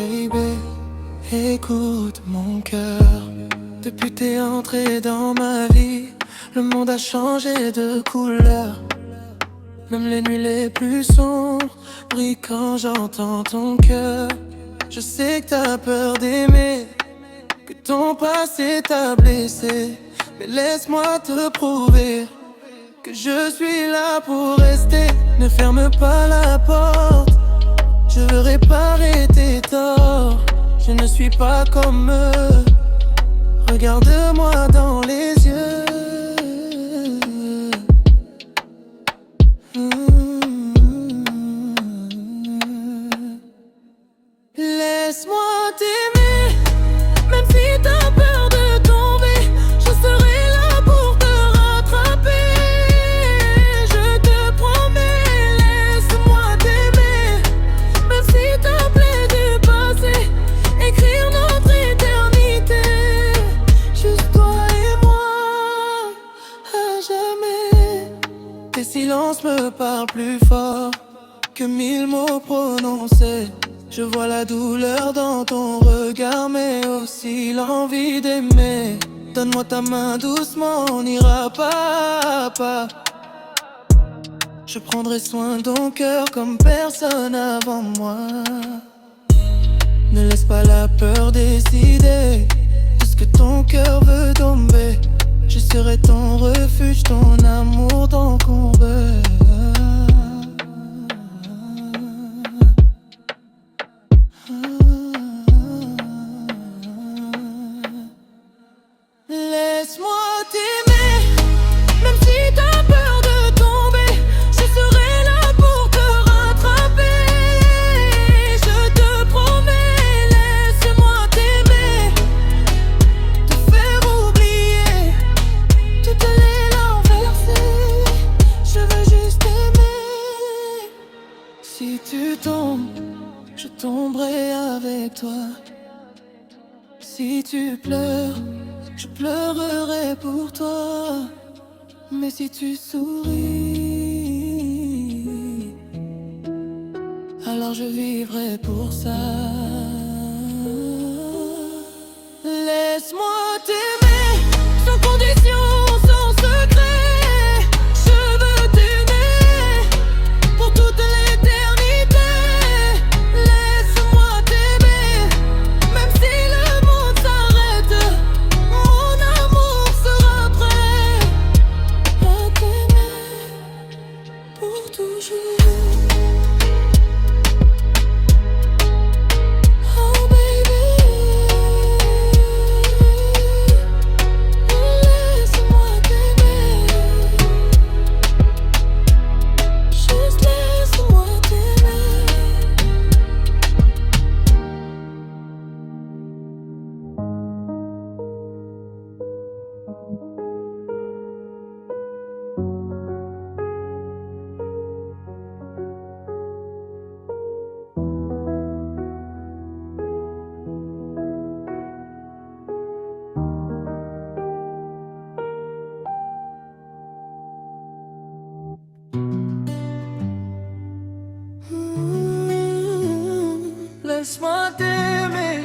baby. Écoute mon cœur. Depuis t'es entré dans ma vie, le monde a changé de couleur. Même les nuits les plus sombres brillent quand j'entends ton cœur. Je sais que t'as peur d'aimer, que ton passé t'a blessé, mais laisse-moi te prouver que je suis là pour rester. Ne ferme pas la porte, je veux réparer tes torts. Je ne suis pas comme eux, regarde-moi dans les yeux. Laisse-moi t'aimer, même si t'as peur de tomber, je serai là pour te rattraper. Je te promets, laisse-moi t'aimer, même si t'as plaît du passé, écrire notre éternité, juste toi et moi, à jamais. Tes silences me parlent plus fort que 1000 mots prononcés. Je vois la douleur dans ton regard, mais aussi l'envie d'aimer. Donne-moi ta main doucement, on ira pas à pas. Je prendrai soin de ton cœur comme personne avant moi. Ne laisse pas la peur décider de ce que ton cœur veut tomber. Je serai ton refuge, ton amour, ton combat. Laisse-moi t'aimer, même si t'as peur de tomber, je serai là pour te rattraper. Je te promets, laisse-moi t'aimer, te faire oublier toutes les larmes versées. Je veux juste aimer. Si tu tombes, je tomberai avec toi. Si tu pleures, je pleurerai pour toi. Mais si tu souris, alors je vivrai pour ça. Laisse-moi t'aimer, sans condition, sans secret. Je veux t'aimer pour toute l'éternité. Laisse-moi t'aimer, même si le monde s'arrête, mon amour sera prêt à t'aimer pour toujours. Oh baby, laisse-moi t'aimer, juste laisse-moi t'aimer. Laisse-moi t'aimer.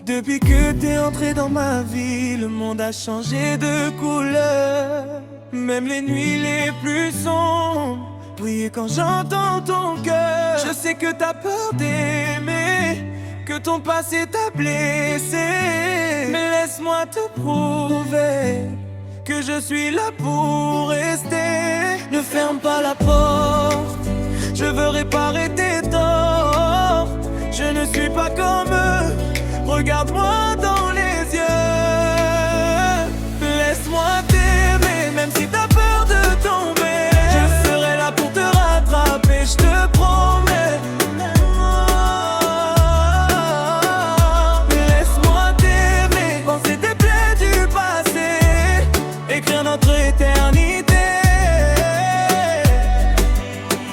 Depuis que t'es entré dans ma vie, le monde a changé de couleur. Même les nuits les plus sombres brillent quand j'entends ton cœur. Je sais que t'as peur d'aimer, que ton passé t'a blessé, mais laisse-moi te prouver que je suis là pour rester. Ne ferme pas la porte, je veux réparer tes torts. Je ne suis pas comme eux, regarde-moi dans les yeux. Laisse-moi t'aimer, même si t'as peur de tomber. Je serai là pour te rattraper, je te promets. Laisse-moi t'aimer, penser tes plaies du passé, écrire notre éternité.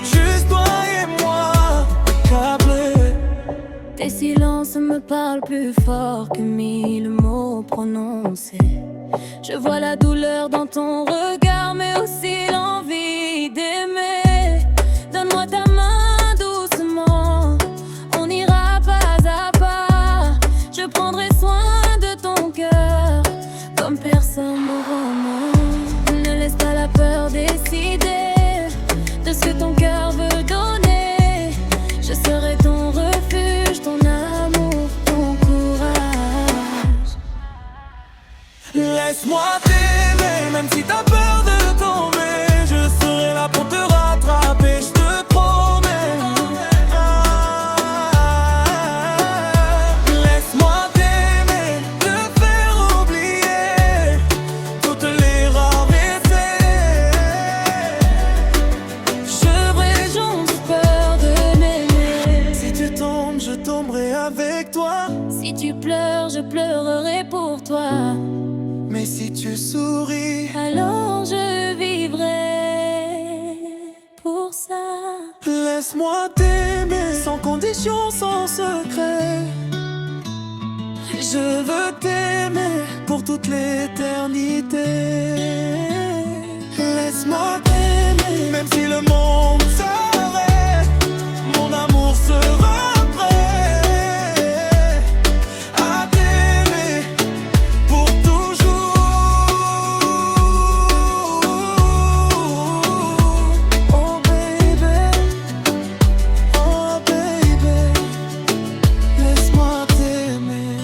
Juste toi et moi, câblés. Tes silences me parlent plus fort que 1000 mots prononcés. Je vois la douleur dans ton regard, mais aussi l'envie d'aimer. Donne-moi ta main Si tu pleures, je pleurerai pour toi. Mais si tu souris, alors je vivrai pour ça. Laisse-moi t'aimer, sans condition, sans secret. Je veux t'aimer pour toute l'éternité. Laisse-moi t'aimer, même si le monde s'arrête, mon amour sera prêt à t'aimer pour toujours. Oh baby, oh baby, laisse-moi t'aimer,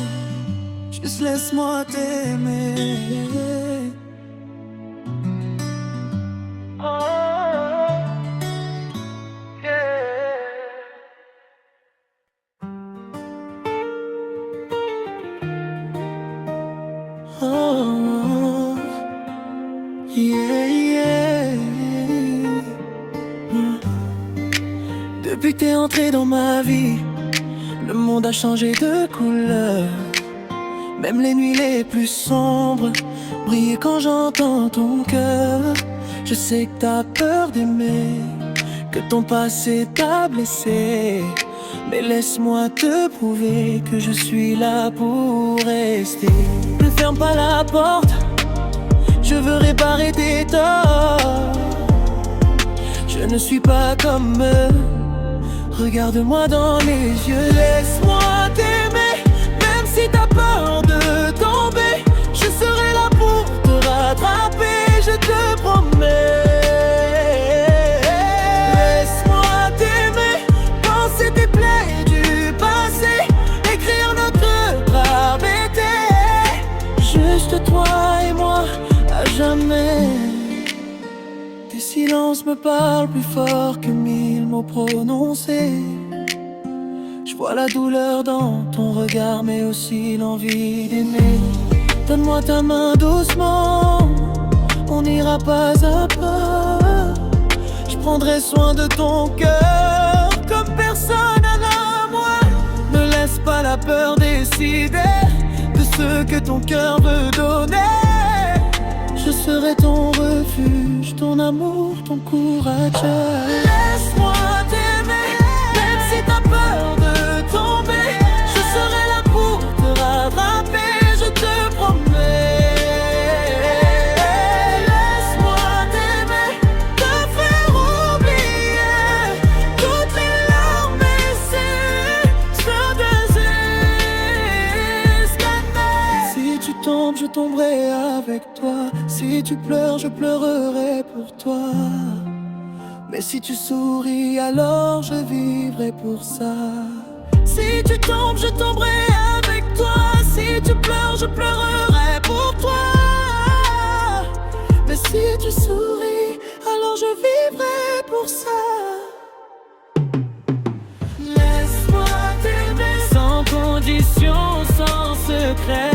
juste laisse-moi t'aimer. Oh, yeah, yeah. Depuis que t'es entré dans ma vie, le monde a changé de couleur. Même les nuits les plus sombres brillent quand j'entends ton cœur. Je sais que t'as peur d'aimer, que ton passé t'a blessé, mais laisse-moi te prouver que je suis là pour rester. Ne ferme pas la porte, je veux réparer tes torts. Je ne suis pas comme eux, regarde-moi dans les yeux. Laisse-moi t'aimer, même si t'as peur de tomber. Je serai là pour te rattraper, je te promets. Laisse-moi t'aimer, penser tes plaies du passé, écrire notre gravité. Juste toi et moi, à jamais. Tes silences me parlent plus fort que 1000 mots prononcés. Je vois la douleur dans ton regard, mais aussi l'envie d'aimer. Donne-moi ta main doucement, on ira pas à pas. Je prendrai soin de ton cœur comme personne à moi. Ne laisse pas la peur décider de ce que ton cœur veut donner. Je serai ton refuge, ton amour, ton courage. Laisse-moi t'aimer, même si t'as peur de tomber. Je serai là pour te rattraper, je te promets. Laisse-moi t'aimer, te faire oublier toutes les larmes et ce désespoir. Si tu tombes, je tomberai avec toi. Si tu pleures, je pleurerai pour toi. Mais si tu souris, alors je vivrai pour ça. Si tu tombes, je tomberai avec toi. Si tu pleures, je pleurerai pour toi. Mais si tu souris, alors je vivrai pour ça. Laisse-moi t'aimer, sans condition, sans secret.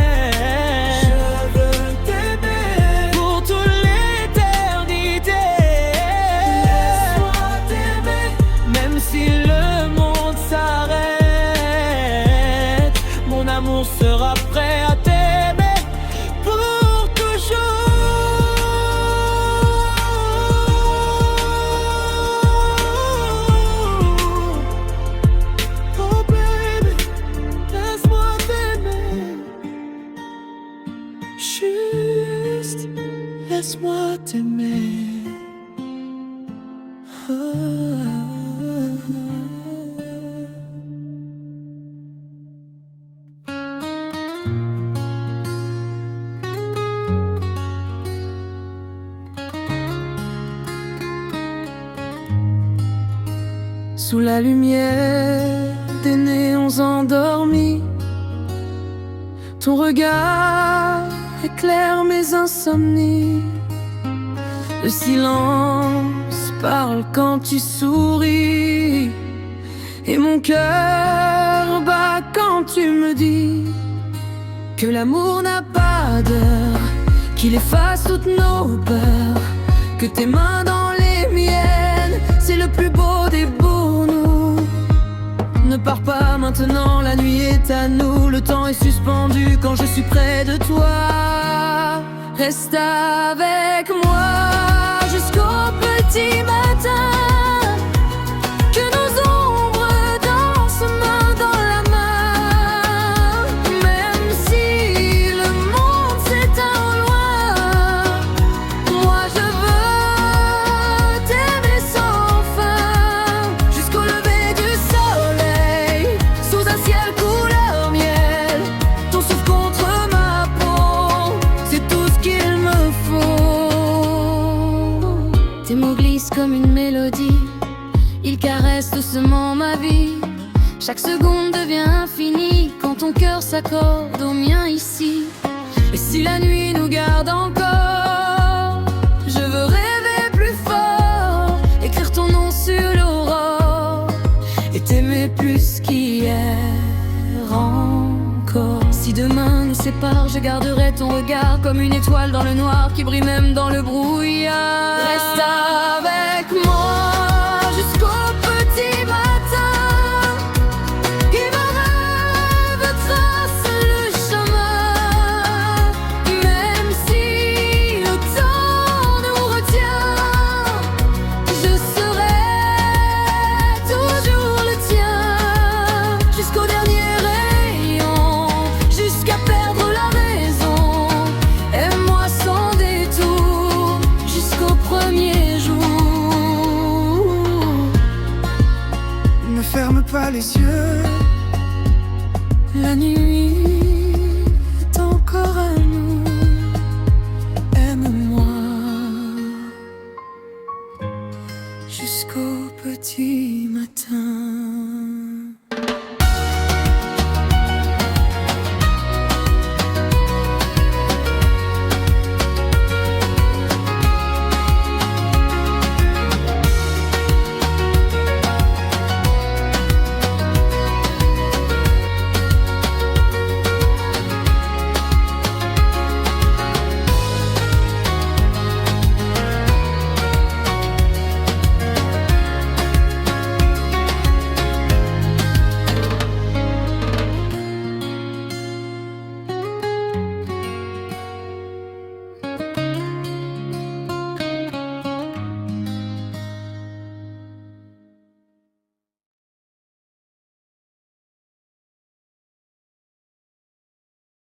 On sera prêt à t'aimer pour toujours. Oh baby, laisse-moi t'aimer. Juste laisse-moi t'aimer. Sous la lumière des néons endormis, ton regard éclaire mes insomnies. Le silence parle quand tu souris, et mon cœur bat quand tu me dis que l'amour n'a pas d'heure, qu'il efface toutes nos peurs, que tes mains dans les miennes, c'est le plus beau des beaux nous. Ne pars pas maintenant. maintenant la nuit est à nous. Le temps est suspendu quand je suis près de toi. Reste avec moi jusqu'au petit matin. Que nos ombres dansent main dans la main. Même si le monde s'éteint au loin, moi je veux t'aimer sans fin. Jusqu'au lever du soleil, sous un ciel couleur miel. Ton souffle contre ma peau, c'est tout ce qu'il me faut. Tes mots glissent comme une mélodie, ils caressent doucement ma vie. Chaque seconde devient infinie quand ton cœur s'accorde au mien ici. Et si la nuit nous garde encore, je veux rêver plus fort, écrire ton nom sur l'aurore et t'aimer plus qu'hier encore. Si demain nous sépare, je garderai ton regard comme une étoile dans le noir qui brille même dans le brouillard. Reste avec moi jusqu'au petit matin, et mon rêve trace le chemin. Même si le temps nous retient, je serai toujours le tien. Jusqu'au dernier rayon, jusqu'à perdre la raison. Aime-moi sans détour, jusqu'au premier jour. Ne ferme pas les yeux, La nuit est encore à nous. Aime-moi jusqu'au petit matin.